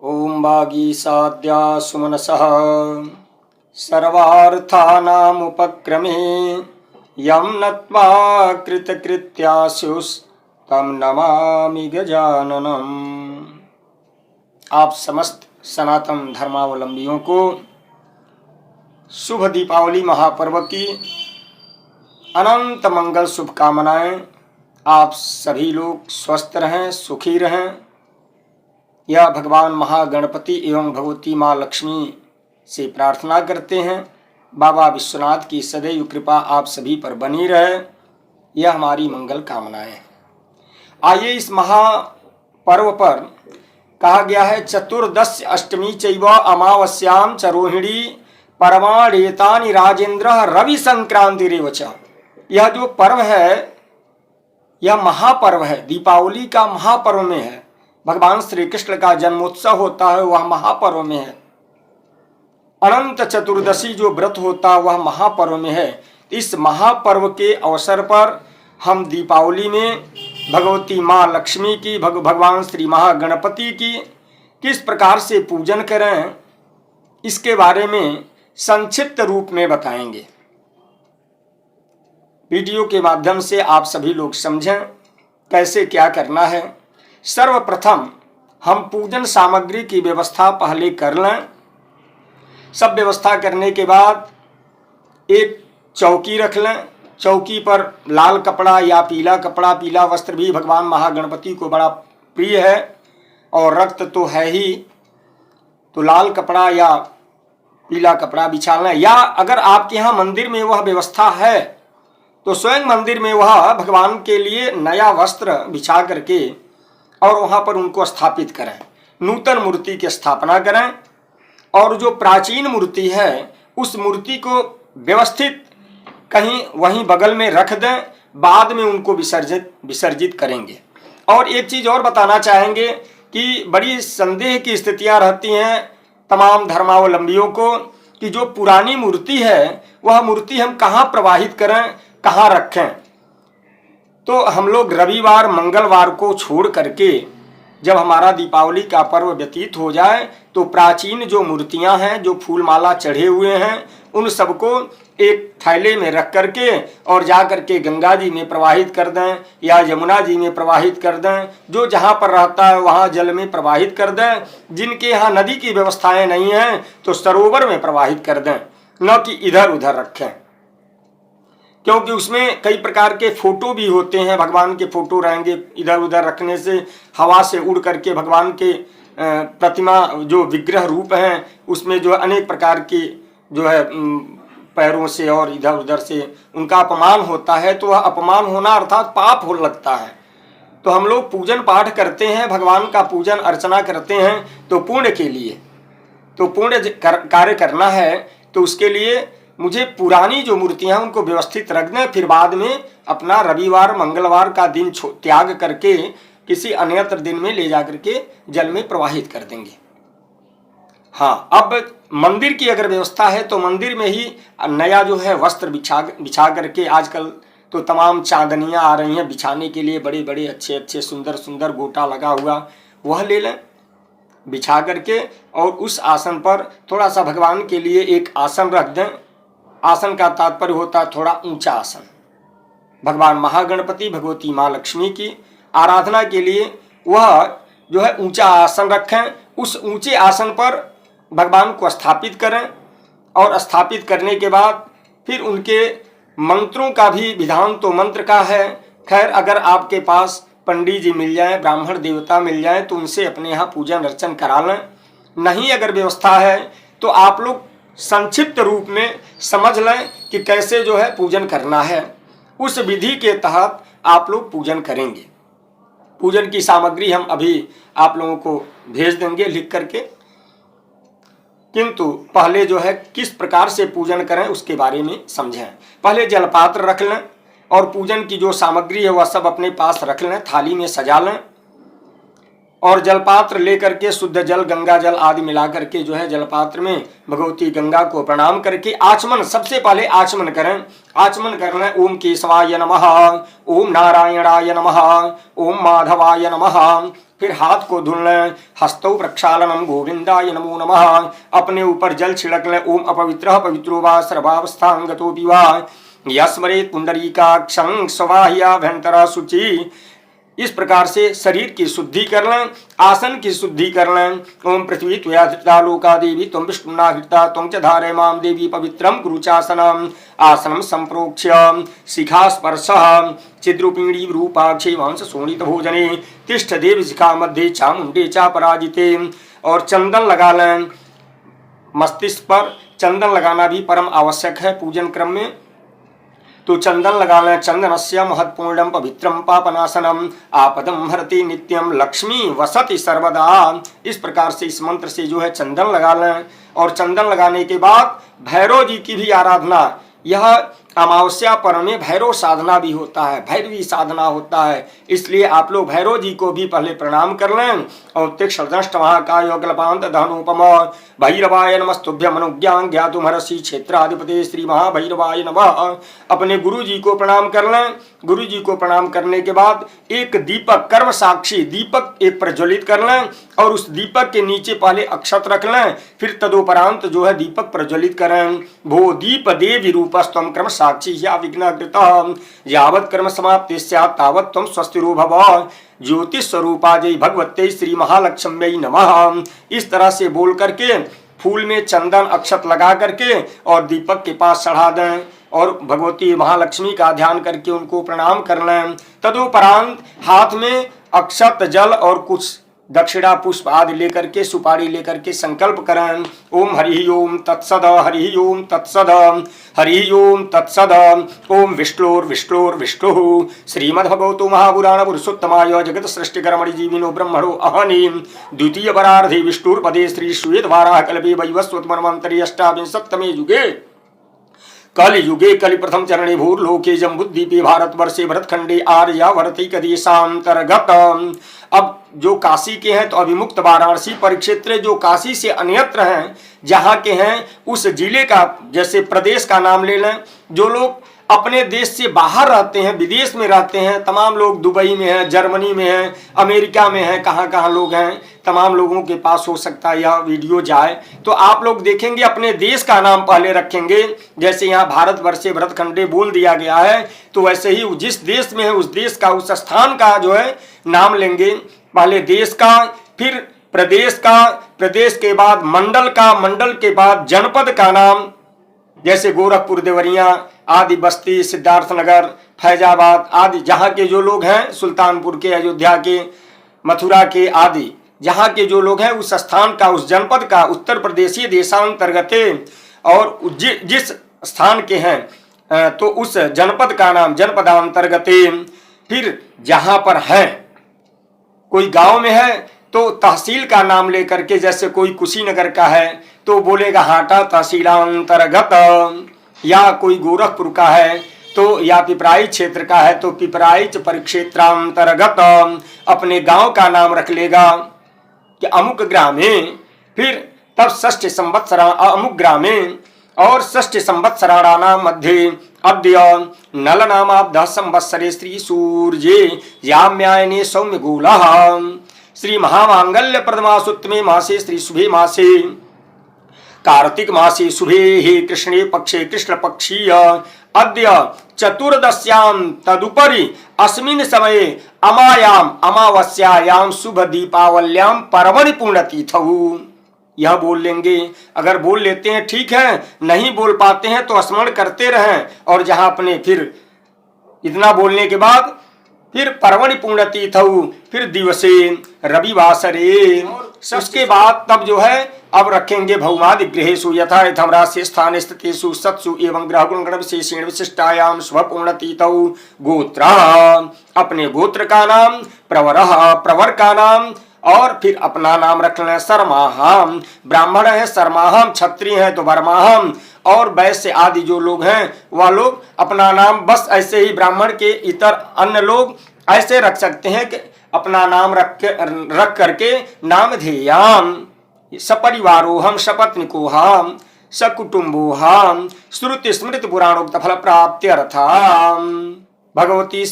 ओम वागीसाद्या सुमनसः सर्वार्थानामुपक्रमे यं नत्वा कृतकृत्यास्युस्तं नमामि गजाननम्। आप समस्त सनातन धर्मावलंबियों को शुभ दीपावली महापर्व की अनंत मंगल शुभकामनाएं। आप सभी लोग स्वस्थ रहें, सुखी रहें, यह भगवान महागणपति एवं भगवती माँ लक्ष्मी से प्रार्थना करते हैं। बाबा विश्वनाथ की सदैव कृपा आप सभी पर बनी रहे, यह हमारी मंगल कामनाएं हैं। आइए इस महापर्व पर कहा गया है चतुर्दश अष्टमी चैव अमावस्याम च रोहिणी परमाणेतानि राजेंद्र रवि संक्रांति रेवच। यह जो पर्व है यह महापर्व है, दीपावली का महापर्व में है। भगवान श्री कृष्ण का जन्मोत्सव होता है वह महापर्व में है। अनंत चतुर्दशी जो व्रत होता है वह महापर्व में है। इस महापर्व के अवसर पर हम दीपावली में भगवती माँ लक्ष्मी की, भगवान श्री महागणपति की किस प्रकार से पूजन करें, इसके बारे में संक्षिप्त रूप में बताएंगे। वीडियो के माध्यम से आप सभी लोग समझें कैसे क्या करना है। सर्वप्रथम हम पूजन सामग्री की व्यवस्था पहले कर लें। सब व्यवस्था करने के बाद एक चौकी रख लें। चौकी पर लाल कपड़ा या पीला कपड़ा, पीला वस्त्र भी भगवान महागणपति को बड़ा प्रिय है और रक्त तो है ही, तो लाल कपड़ा या पीला कपड़ा बिछा लें। या अगर आपके यहाँ मंदिर में वह व्यवस्था है तो स्वयं मंदिर में वह भगवान के लिए नया वस्त्र बिछा करके और वहाँ पर उनको स्थापित करें। नूतन मूर्ति की स्थापना करें और जो प्राचीन मूर्ति है उस मूर्ति को व्यवस्थित कहीं वहीं बगल में रख दें। बाद में उनको विसर्जित करेंगे। और एक चीज़ और बताना चाहेंगे कि बड़ी संदेह की स्थितियां रहती हैं तमाम धर्मावलंबियों को कि जो पुरानी मूर्ति है वह मूर्ति हम कहाँ प्रवाहित करें, कहाँ रखें। तो हम लोग रविवार मंगलवार को छोड़ करके जब हमारा दीपावली का पर्व व्यतीत हो जाए तो प्राचीन जो मूर्तियां हैं, जो फूलमाला चढ़े हुए हैं, उन सबको एक थैले में रख करके और जा करके गंगा जी में प्रवाहित कर दें या यमुना जी में प्रवाहित कर दें। जो जहाँ पर रहता है वहाँ जल में प्रवाहित कर दें। जिनके यहाँ नदी की व्यवस्थाएं नहीं हैं तो सरोवर में प्रवाहित कर दें, न कि इधर उधर रखें, क्योंकि उसमें कई प्रकार के फोटो भी होते हैं। भगवान के फोटो रहेंगे, इधर उधर रखने से हवा से उड़ करके भगवान के प्रतिमा जो विग्रह रूप हैं उसमें जो अनेक प्रकार की जो है पैरों से और इधर उधर से उनका अपमान होता है, तो वह अपमान होना अर्थात पाप हो लगता है। तो हम लोग पूजन पाठ करते हैं, भगवान का पूजन अर्चना करते हैं तो पुण्य के लिए, तो पुण्य कार्य करना है। तो उसके लिए मुझे पुरानी जो मूर्तियां उनको व्यवस्थित रख दें, फिर बाद में अपना रविवार मंगलवार का दिन त्याग करके किसी अन्यत्र दिन में ले जाकर के जल में प्रवाहित कर देंगे। हाँ, अब मंदिर की अगर व्यवस्था है तो मंदिर में ही नया जो है वस्त्र बिछा करके, आजकल तो तमाम चांदनियाँ आ रही हैं बिछाने के लिए, बड़े बड़े अच्छे अच्छे सुंदर सुंदर गोटा लगा हुआ, वह ले लें बिछा करके और उस आसन पर थोड़ा सा भगवान के लिए एक आसन रख दें। आसन का तात्पर्य होता है थोड़ा ऊंचा आसन। भगवान महागणपति भगवती माँ लक्ष्मी की आराधना के लिए वह जो है ऊंचा आसन रखें। उस ऊंचे आसन पर भगवान को स्थापित करें और स्थापित करने के बाद फिर उनके मंत्रों का भी विधान तो मंत्र का है। खैर, अगर आपके पास पंडित जी मिल जाए, ब्राह्मण देवता मिल जाए तो उनसे अपने यहाँ पूजन अर्चन करा लें। नहीं अगर व्यवस्था है तो आप लोग संक्षिप्त रूप में समझ लें कि कैसे जो है पूजन करना है। उस विधि के तहत आप लोग पूजन करेंगे। पूजन की सामग्री हम अभी आप लोगों को भेज देंगे लिख करके, किंतु पहले जो है किस प्रकार से पूजन करें उसके बारे में समझें। पहले जलपात्र रख लें और पूजन की जो सामग्री है वह सब अपने पास रख लें, थाली में सजा लें और जलपात्र लेकर के शुद्ध जल, गंगा जल आदि मिला करके जो है जलपात्र में भगवती गंगा को प्रणाम करके आचमन, सबसे पहले आचमन करें। आचमन करना, ओम केशवाय नमः, ओम नारायणाय नमः, ओम माधवाय नमः। फिर हाथ को धुल लें, हस्तौ प्रक्षालनम गोविंदाय नमो नमः। अपने ऊपर जल छिड़क लें। ओम अपवित्रः पवित्रो वा सर्वावस्थांगतोऽपि वा यस्मरेत् पुंडरीकाक्षं स्वाह्याभ्यंतरा शुचि। इस प्रकार से शरीर की शुद्धि कर लें, आसन की शुद्धि कर लें। ओम पृथ्वी त्वया धृता लोका देवी त्वं विष्णुना हृता त्वं च धारय मां देवी पवित्रं कुरुचासनम्। आसनं संप्रोक्ष्य शिखा स्पर्शः चिद्रूपिणी रूपाक्षे वंश शोणित भोजने तिष्ठ देव शिखा मध्ये चामुंडे चा पराजिते। और चंदन लगा लें मस्तिष्क पर। चंदन लगाना भी परम आवश्यक है पूजन क्रम में, तो चंदन लगा लें। चंदनस्य महत्पूर्णम पवित्रम पापनाशनम आपदम हरति नित्यम लक्ष्मी वसति सर्वदा। इस प्रकार से इस मंत्र से जो है चंदन लगा लें। और चंदन लगाने के बाद भैरव जी की भी आराधना, यह अमावस्या पर्व में भैरव साधना भी होता है, भैरवी साधना होता है, इसलिए आप लोग भैरव जी को भी पहले प्रणाम कर लें। और तीक्ष्णदंष्ट महाकाय कल्पांत धनुपम भैरवाय नमस्तुभ्यं अनुज्ञां ज्ञातुमर्हसि क्षेत्राधिपते श्री महाभैरवाय नमः। अपने गुरु जी को प्रणाम कर लें। गुरु जी को प्रणाम करने के बाद एक दीपक, कर्म साक्षी दीपक एक प्रज्वलित कर लें और उस दीपक के नीचे पहले अक्षत रख लें। फिर तदोपरांत जो है दीपक प्रज्वलित करें। भो दीप देवी रूपस्तम कर्म साक्षी या विघ्नकृतः यावत् कर्म समाप्ति स्यात् तावत् त्वं स्वस्तिरो भव ज्योतिष स्वरूपा जय भगवते श्री महालक्ष्म्यै नमः। इस तरह से बोल करके फूल में चंदन अक्षत लगा करके और दीपक के पास चढ़ा दें और भगवती महालक्ष्मी का ध्यान करके उनको प्रणाम कर लें। तदुपरांत हाथ में अक्षत, जल और कुछ दक्षिणा पुष्प आदि लेकर के, सुपारी लेकर के संकल्प करें। ओम हरि ओम तत्सद, हरि ओम तत्सद, हरि ओम तत्सद। ओम विष्णुर्विष्णुर्विष्णु श्रीमद्भगवतो महापुराण पुरुषोत्तमाय जगत सृष्टिकर्मणि जीविनो ब्रह्मणो अहनि द्वितीय परार्धे विष्णुर्पदे श्री श्वेतवाराह कल्पे वैवस्वतमन्वन्तरे अष्टाविंशत्तमे युगे कलि युगे कलि प्रथम चरणे भूर्लोके जम्बुद्वीपे भारतवर्षे भरतखंडे आर्यावर्तिक देशांतर्गत। अब जो काशी के हैं तो अभिमुक्त वाराणसी परिक्षेत्र, जो काशी से अन्यत्र हैं, जहाँ के हैं उस जिले का, जैसे प्रदेश का नाम ले लें। जो लोग अपने देश से बाहर रहते हैं, विदेश में रहते हैं, तमाम लोग दुबई में हैं, जर्मनी में हैं, अमेरिका में हैं, कहाँ कहाँ लोग हैं, तमाम लोगों के पास हो सकता है यह वीडियो जाए। तो आप लोग देखेंगे अपने देश का नाम पहले रखेंगे। जैसे यहाँ भारतवर्षे भरतखंडे बोल दिया गया है, तो वैसे ही जिस देश में है उस देश का, उस स्थान का जो है नाम लेंगे। पहले देश का, फिर प्रदेश का, प्रदेश के बाद मंडल का, मंडल के बाद जनपद का नाम, जैसे गोरखपुर, देवरिया आदि, बस्ती, सिद्धार्थनगर, फैजाबाद आदि, जहाँ के जो लोग हैं, सुल्तानपुर के, अयोध्या के, मथुरा के आदि, जहाँ के जो लोग हैं उस स्थान का, उस जनपद का, उत्तर प्रदेशीय देशांतर्गत, और जिस स्थान के हैं तो उस जनपद का नाम जनपदांतर्गत। फिर जहाँ पर है, कोई गांव में है तो तहसील का नाम लेकर के, जैसे कोई कुशीनगर का है तो बोलेगा हाटा तहसीलांतर्गत, या कोई गोरखपुर का है तो, या पिपराइच क्षेत्र का है तो पिपराइच परिक्षेत्रांतर्गत अपने गांव का नाम रख लेगा कि अमुक ग्रामे। फिर तब षष्ठ संवत्सरा अमुक ग्रामे और षष्ठ संवत्सराणाम मध्ये अद्य नल नामाब्ध संवत्सरे श्री सूर्ये याम्यायने सौम्य गोलः श्री महामांगल्य प्रदमासुत्तमे मासे श्री शुभे मासे कार्तिक मासे शुभे हे कृष्णे पक्षे कृष्ण पक्षीय अद्य चतुर्दश्याम तदुपरि अस्मिन् समये अमायाम अमावस्यायाम शुभ दीपावल्याम परमणि पुण्यतिथौ। यह बोल लेंगे। अगर बोल लेते हैं ठीक है, नहीं बोल पाते हैं तो स्मरण करते रहें। और जहां अपने फिर इतना बोलने के बाद फिर पर्वणि पुण्यतिथौ, फिर दिवसे रविवासरे, उसके बाद तब जो है अब रखेंगे भौमादि गृहेषु यथा यथम राशि स्थान स्थितेषु सत्सु एवं ग्रह गुण विशेषेण विशिष्टायाम शुभ पुण्यतिथौ गोत्रा, अपने गोत्र का नाम, प्रवर का नाम, और फिर अपना नाम रख लें। शर्माहम, ब्राह्मण है शर्माहम, क्षत्रिय है तो वर्माहम, और वैश्य आदि जो लोग हैं वह लोग अपना नाम बस ऐसे ही, ब्राह्मण के इतर अन्य लोग ऐसे रख सकते हैं कि अपना नाम रख करके नामधेयाम सपरिवारोहम सपत्निकोहम सकुटुम्बोहम श्रुति स्मृति पुराणोक्त फल प्राप्त्यर्थम। भगवती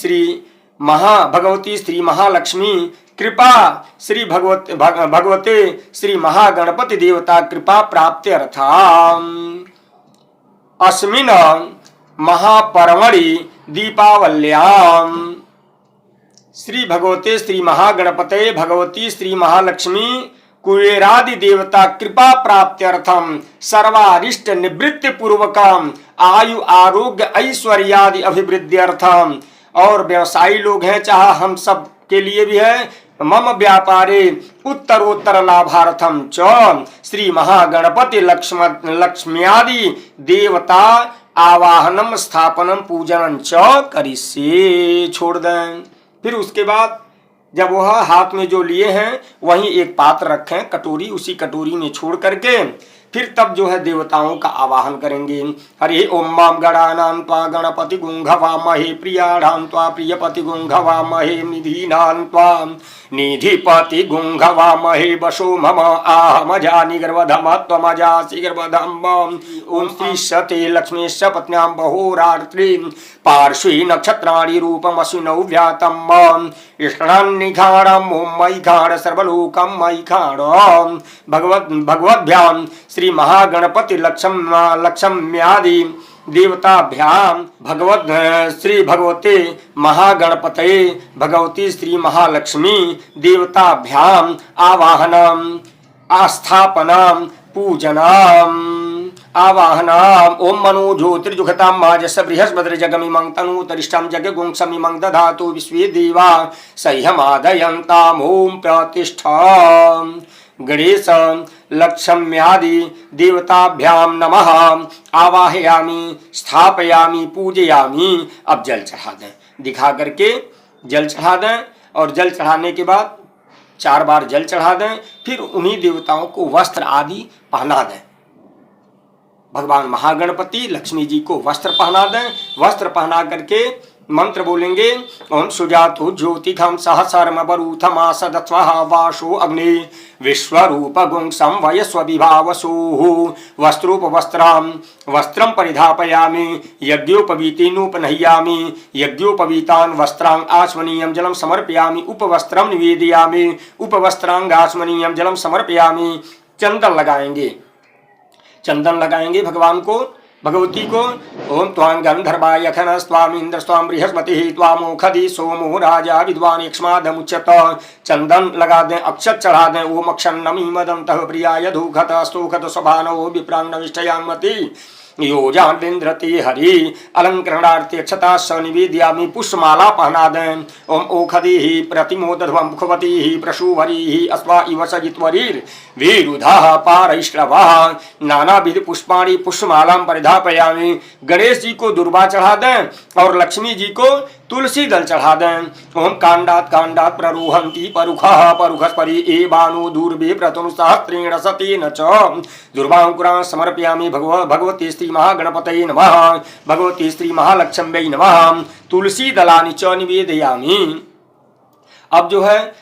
श्री महालक्ष्मी कृपा श्री भगवते श्री महागणपति देवता कृपा प्राप्त्यर्थम। अस्मिन् महापर्वणि दीपावल्याम श्री भगवते श्री महागणपते भगवती श्री महालक्ष्मी कुबेरादि देवता कृपा प्राप्त्यर्थम सर्वारिष्ट निवृत्ति पूर्वकम आयु आरोग्य ऐश्वर्यादि अभिवृद्ध्यर्थम। और व्यवसायी लोग हैं, चाहे हम सब के लिए भी है, मम व्यापारे उत्तरोत्तर लाभार्थम च श्री महागणपति लक्ष्म्यादि देवता आवाहनम स्थापनम पूजनम च करिष्ये। छोड़ दें। फिर उसके बाद जब वह हाथ में जो लिए हैं वहीं एक पात्र रखें, कटोरी, उसी कटोरी में छोड़ करके फिर तब जो है देवताओं का आवाहन करेंगे। हरि ओम माम गणानां त्वा गणपति गुंघवामहे प्रियाणां त्वा प्रियपति गुंघवामहे निधीनां त्वा निधिपति गुंघवामहे वशो मम आहमजानि गर्भधम त्वमजासि गर्भधम। ओम श्री सते लक्ष्मीश पत्न्यां बहोरात्रि पार्श्वे नक्षत्राणि रूपमश्विनौ व्यातम् इष्णान्निघाणम् ओम मयिघाण सर्वलोकं मयिघाण। भगवद्भ्यां श्री महागणपति लक्ष्म्यादि देवताभ्याम भगवत श्री भगवते महागणपतये भगवती श्री महालक्ष्मी देवताभ्याम आवाहनम आस्थापनम पूजनम आवाहनम। ओम मनो ज्योतिर्जुगतां माजस बृहस्पतिर्जगमिमं तनूतरिष्ठं जगगुंसमिमं दधातु विश्वे देवा सह्यमादयन्ताम्। ओम प्रतिष्ठा गणेश लक्ष्म्यादि देवताभ्याम नमः आवाहयामि स्थापयामि पूजयामि। अब जल चढ़ा दें, दिखा करके जल चढ़ा दें और जल चढ़ाने के बाद 4 बार जल चढ़ा दें। फिर उन्हीं देवताओं को वस्त्र आदि पहना दें। भगवान महागणपति लक्ष्मी जी को वस्त्र पहना दें। वस्त्र पहना करके मंत्र बोलेंगे। ओम सुजातो ज्योतिघम सहस्रमवरूथमासदत्वः वाशो अग्नि विश्वरूप गुंसं वयस्व विभावसुः वस्त्रोपवस्त्रं वस्त्रं परिधापयामि यज्ञोपवीतेनोपनह्यामि यज्ञोपवीतान् वस्त्रान् आचमनीयं जलं समर्पयामि उपवस्त्रं निवेदयामि उपवस्त्रांगाचमनीयं जलं समर्पयामि। चंदन लगाएंगे, चंदन लगाएंगे भगवान को, भगवती को। ओम त्वां गंधर्वाय खनस्त्वामिन्द्र स्वाम बृहस्पति त्वामोखधि सोमो राजा विद्वान यक्ष्मादमुच्यत। चंदन लगा दें, अक्षत चढ़ा दें। ओम अक्षन्नमी मदन्तः प्रियाय धूखत स्तोखत स्वभानो विप्राङ्गविष्टयान्मति योजान्विन्द्रति हरि अलंकरणार्थे अक्षता स निवेदयामि। पुष्पमाला पहना दें। ओम ओखधि प्रतिमोदध्वं मुखवती प्रसूवरी अस्वा इव सजित्वरीर वीरुधः पारैश्रवः नानाविध पुष्पाणि पुष्पमालां परिधापयामि। गणेश जी को दुर्वा चढ़ा दें और लक्ष्मी जी को तुलसी दल चढ़ा दें। ओम कांडात कांडात प्ररोहन्ति परुखः परुखस्परि एवानो दूर्वे प्रतनुसहस्रेण सतेन च दुर्वांकुरान् समर्पयामि। भगवती श्री महागणपतये नमः भगवती श्री महालक्ष्म्यै नमः तुलसी दलानि च निवेदयामि। अब जो है,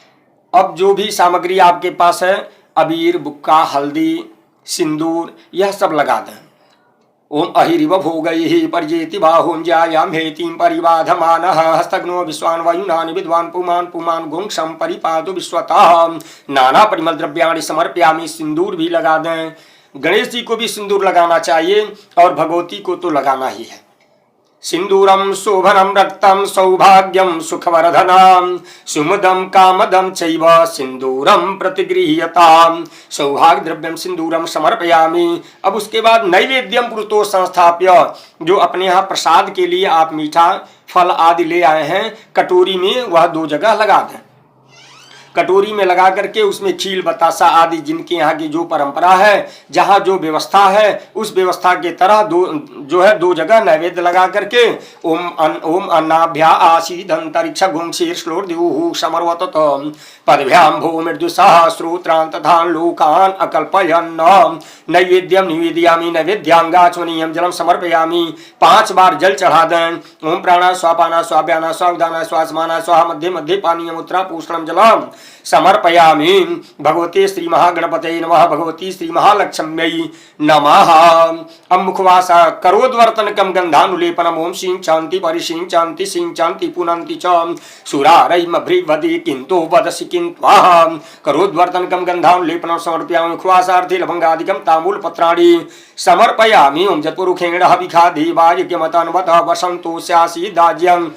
अब जो भी सामग्री आपके पास है, अबीर बुक्का हल्दी सिंदूर, यह सब लगा दें। ओम अहिरिव भोगैः पर्येति बाहुञ्जायां हेतिं परिबाधमानः हस्तग्नो विश्वान् वायुनानि विद्वान् पुमान् पुमान् गुंक्षं परिपातु विश्वतः। नाना परिमल द्रव्याणि समर्पयामि। सिंदूर भी लगा दें। गणेश जी को भी सिंदूर लगाना चाहिए और भगवती को तो लगाना ही है। सिंदूरम शोभनम रक्तम सौभाग्यम सुखवर्धनम सुमदम कामदम चैव सिंदूरम प्रतिगृह्यताम। सौभाग्य द्रव्यम सिंदूरम समर्पयामि। अब उसके बाद नैवेद्यम पुरतो संस्थाप्य, जो अपने यहाँ प्रसाद के लिए आप मीठा फल आदि ले आए हैं, कटोरी में वह 2 जगह लगा दें। कटोरी में लगा करके उसमें खील बतासा आदि जिनके यहाँ की जो परंपरा है, जहाँ जो व्यवस्था है, उस व्यवस्था के तरह दो जगह नैवेद्य लगा करके ओम अन्नाभ्या आसीद अंतरिक्ष गुंशीर्श्लोर्द्युः समर्वतत पदभ्याम भू मृदुसह श्रोत्रान् तथा लोकान् अकल्पयन् नैवेद्यम निवेदयामि नैवेद्यांगाचमनीयम जलम समर्पयामि 5 बार जल चढ़ा दें। ओम प्राणा स्वापाना स्वाभ्याना स्वाउदाना स्वासमाना स्वाहा मध्ये मध्ये पानीयम उत्तरा पूषणम जलम समर्पयामि। भगवते श्री महागणपतये नमः। भगवती श्री महालक्ष्म्यै नमः। अब मुखवास करोद्वर्तनकम गंधानुलेपनम ओम शिं चांति परिशिं चांति सिं चांति पुनंति च सुरारैमभ्रिवदि किंतु वदसि किंत्वा करोद्वर्तनकम गंधानुलेपनम समर्पयामि। मुखवासार्थे लवंगादिकम ताम्बूलपत्राणि समर्पयामि। ओम जत्पुरुखेण हविखादेवायज्ञमतन्वत वसंतो स्यासि दाज्यं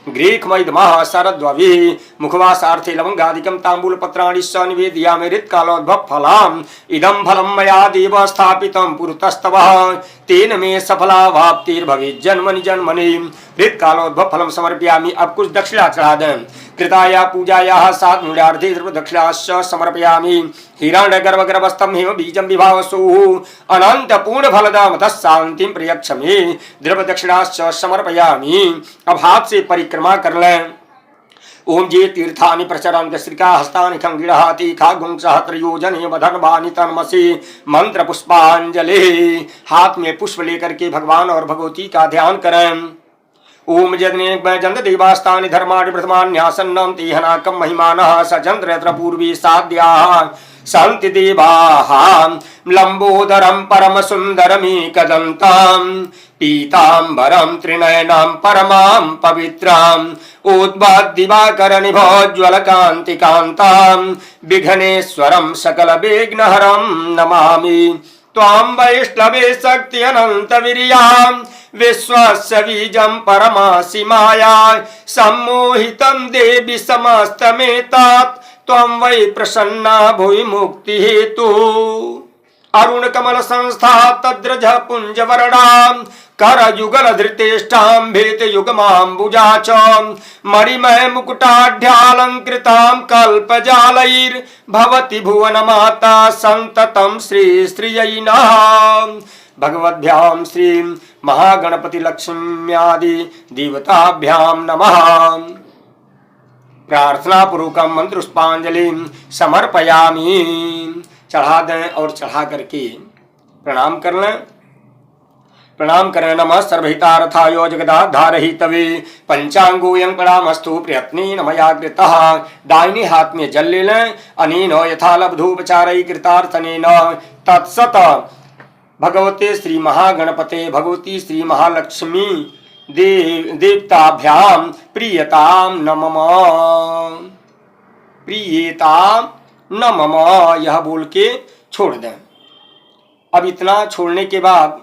ग्रीकमयदमः शरद्ववि। मुखवासार्थे लवंगादिकं ताम्बूलपत्राणि स निवेदयामि। ऋत्कालोद्भवफलम् इदं फलं मया देव स्थापितं पुरतस्तवः तेन मे सफला वाप्तिर्भवेत् जन्मनि जन्मनि। ऋत्कालोद्भवफलं समर्पयामि। अब कुछ दक्षिणा चढ़ा दें। कृताया पूजायाः 7 मूल्यार्थे द्रव्यदक्षिणाश्च समर्पयामि। हिरण्यगर्भगर्भस्थं हेम बीजं विभावसुः अनन्तपूर्णफलदामतः शान्तिं प्रयच्छ मे। द्रव्यदक्षिणाश्च समर्पयामि। अब हाथ से परिक्रमा कर लें। ओम जे तीर्थानि प्रचरन्ति श्रिका हस्तानि खंगिड़ः तीखा गुंसहस्रयोजने वधन्वानि तन्मसि मंत्र पुष्पांजलि। हाथ में पुष्प लेकर के भगवान और भगवती का ध्यान करें। ओम जन्त देवास्तानि धर्माणि प्रथमान्यासन्नं तेहनाकं महिमानः सचन्द्र यत्र पूर्वी साध्याः सन्ति देवाः लंबोदरं परम सुंदरमेकदन्तं पीतांबरं त्रिनयनं परमां पवित्रां उद्भद्दिवाकरनिभोज्ज्वलकान्तिकान्तां विघ्नेश्वरं सकलविघ्नहरं नमामि। त्वां वैष्णवे शक्ति अनन्तवीर्यां विश्वस्य बीजं परमासि माया सम्मोहितं देवि समस्तमेतात् त्वं वै प्रसन्ना भुवि मुक्ति हेतु। अरुण कमल संस्था तद्रज पुंज वर्णां कर युगल धृतेष्ठां भेत युगमाम्बुजा च मणिमय मुकुटाढ्यालंकृतां कल्पजालैर् भवति भुवन माता संततं श्री श्रियै नमः। भगवद्भ्यां श्री महागणपति लक्ष्म्यादि देवताभ्यां नमः। प्रार्थना पूर्वकम मंत्र पुष्पांजलि समर्पयामि। चढ़ा दें और चढ़ा करके प्रणाम कर लें। प्रणाम करें। नमः सर्वहितार्थाय जगदाधारहितवे पंचांगोऽयं प्रणामस्तु प्रयत्नेन मया कृतः। दाहिने हाथ में जल ले लें। अनेन यथा लब्धोपचारै कृतार्थनेन तत्सत भगवते श्री महागणपते भगवती श्री महालक्ष्मी देवताभ्यां प्रियतां नमः। प्रियतां नमः यह बोल के छोड़ दें। अब इतना छोड़ने के बाद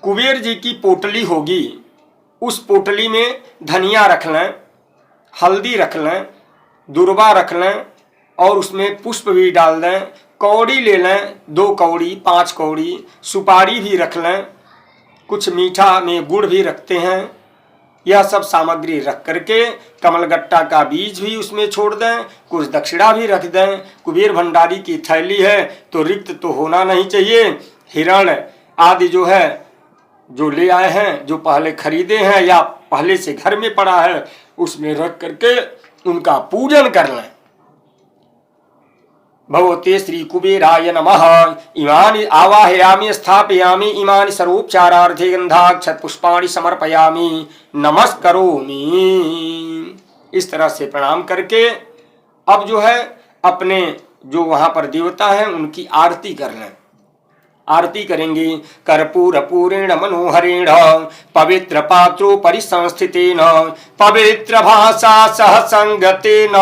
कुबेर जी की पोटली होगी, उस पोटली में धनिया रख लें, हल्दी रख लें, दुर्वा रख लें और उसमें पुष्प भी डाल दें। कौड़ी ले लें, 2 कौड़ी 5 कौड़ी, सुपारी भी रख लें, कुछ मीठा में गुड़ भी रखते हैं। यह सब सामग्री रख करके कमलगट्टा का बीज भी उसमें छोड़ दें, कुछ दक्षिणा भी रख दें। कुबेर भंडारी की थैली है तो रिक्त तो होना नहीं चाहिए। हिरण आदि जो है जो ले आए हैं, जो पहले खरीदे हैं या पहले से घर में पड़ा है, उसमें रख करके उनका पूजन कर लें। भगवते श्री कुबेराय नमः। इमानि आवाहयामि स्थापयामि इमानि सर्वोपचारार्थे गंधाक्षत पुष्पाणि समर्पयामि नमस्करोमि। इस तरह से प्रणाम करके अब जो है अपने जो वहां पर देवता है उनकी आरती कर लें। आरती करेंगे। कर्पूर पूरेण मनोहरेण पवित्र पात्रो परिसंस्थितेन पवित्र भाषा सह संगतेन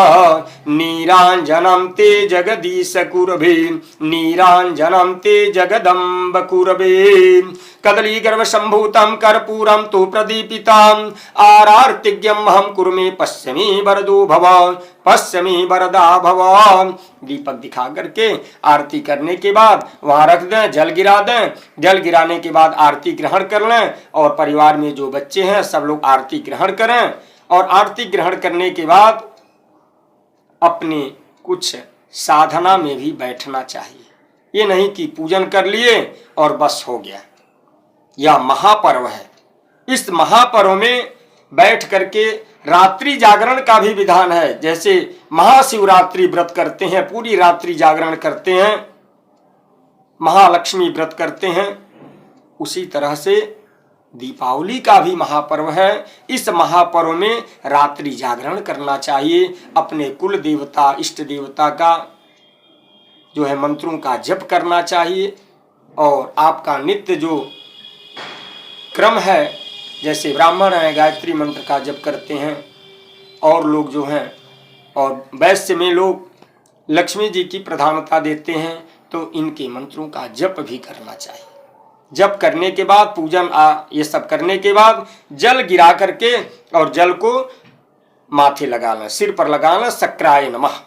नीरांजनं ते जगदीश कुरभे नीरांजनं ते जगदम्ब कुरभे। कदली गर्भ संभूतं कर्पूरं तु प्रदीपितां आरार्तिज्ञं हम कुरुमे पश्यमि वरदो भव पश्यमि वरदा भव। दीपक दिखा करके आरती करने के बाद वहां रख दें, जल गिरा दें। जल गिराने के बाद आरती ग्रहण कर लें और परिवार में जो बच्चे हैं सब लोग आरती ग्रहण करें। और आरती ग्रहण करने के बाद अपने कुछ साधना में भी बैठना चाहिए। ये नहीं कि पूजन कर लिए और बस हो गया। यह महापर्व है। इस महापर्व में बैठ करके रात्रि जागरण का भी विधान है। जैसे महाशिवरात्रि व्रत करते हैं, पूरी रात्रि जागरण करते हैं, महालक्ष्मी व्रत करते हैं, उसी तरह से दीपावली का भी महापर्व है। इस महापर्व में रात्रि जागरण करना चाहिए। अपने कुल देवता इष्ट देवता का जो है मंत्रों का जप करना चाहिए। और आपका नित्य जो क्रम है, जैसे ब्राह्मण है गायत्री मंत्र का जप करते हैं, और लोग जो हैं और वैश्य में लोग लक्ष्मी जी की प्रधानता देते हैं, तो इनके मंत्रों का जप भी करना चाहिए। जप करने के बाद पूजन ये सब करने के बाद जल गिरा करके और जल को माथे लगाना, सिर पर लगाना, शक्राय नमः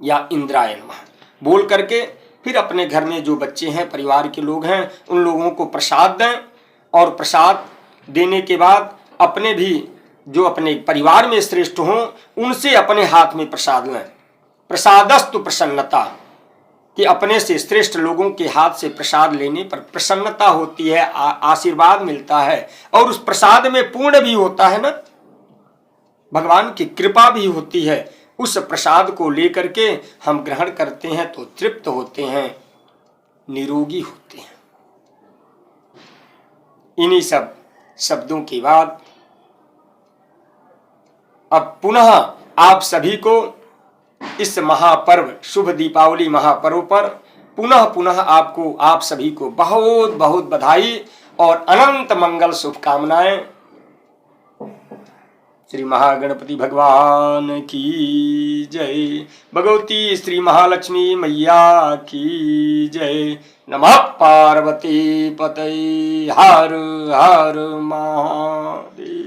या इंद्राय नमः बोल करके फिर अपने घर में जो बच्चे हैं, परिवार के लोग हैं, उन लोगों को प्रसाद दें। और प्रसाद देने के बाद अपने भी जो अपने परिवार में श्रेष्ठ हों, उनसे अपने हाथ में प्रसाद लें। प्रसादस्तु प्रसन्नता, कि अपने से श्रेष्ठ लोगों के हाथ से प्रसाद लेने पर प्रसन्नता होती है, आशीर्वाद मिलता है, और उस प्रसाद में पुण्य भी होता है ना, भगवान की कृपा भी होती है। उस प्रसाद को लेकर के हम ग्रहण करते हैं तो तृप्त होते हैं, निरोगी होते हैं। इन्हीं सब शब्दों के बाद अब पुनः आप सभी को इस महापर्व, शुभ दीपावली महापर्व पर पुनः पुनः आपको, आप सभी को बहुत बहुत बधाई और अनंत मंगल शुभकामनाएं। श्री महागणपति भगवान की जय, भगवती श्री महालक्ष्मी मैया की जय। नमः पार्वती पतये, हर हर महादेव।